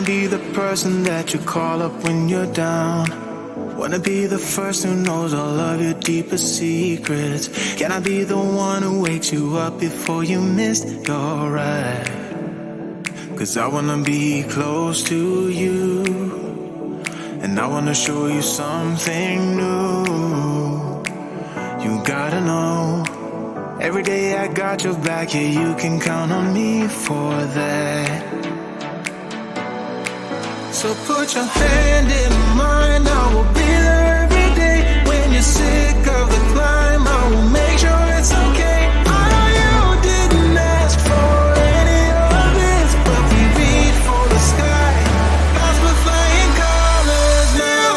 be the person that you call up when you're down. Wanna be the first who knows all of your deepest secrets. Can I be the one who wakes you up before you missed your ride? 'Cause I wanna be close to you, and I wanna show you something new. You gotta know, every day I got your back, yeah, you can count on me for that. So put your hand in mine, I will be there every day. When you're sick of the climb, I will make sure it's okay. I know you didn't ask for any of this, but we reach for the sky. Cause we're flying colors now.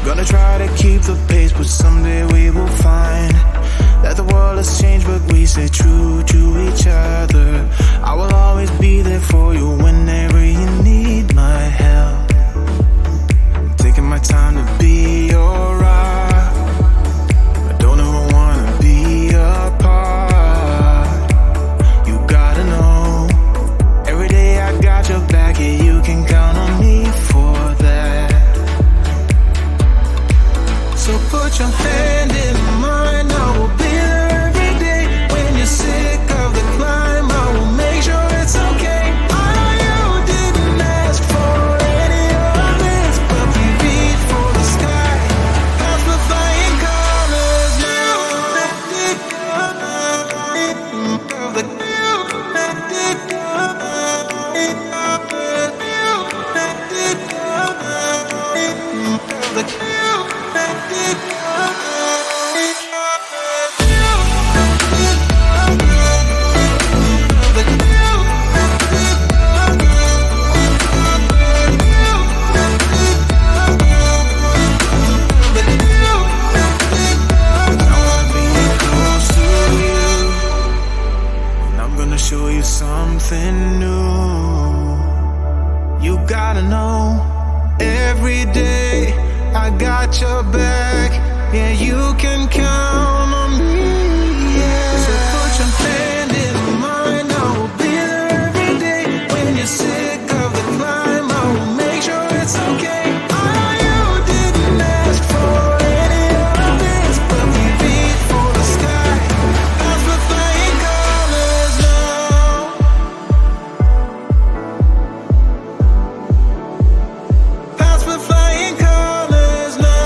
Gonna try to keep the pace, but someday we will find that the world has changed, but we stay true to each other. I will always be there for you whenever you need my help. I'm taking my time to be your rock. I don't ever wanna be apart. You gotta know, every day I got your back, yeah, you can count on me for that. So put your hand in mine, I will be there every day. When you're sick of the climb, I will make sure it's okay. I know you didn't ask for any of this, but we reach for the sky. Cause we're flying colors now. Show you something new. You gotta know, every day I got your back, yeah, you can count on me, yeah. So put your hand in mine, I will be there every day. When you're sick of the climb, I will make sure it's okay. I know you didn't ask for any of this, but we reach for the sky. Cause we're flying colors now. Cause we're flying colors now.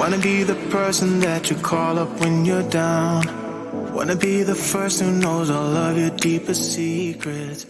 Wanna be the person that you call up when you're down. Wanna be the first who knows all of your deepest secrets.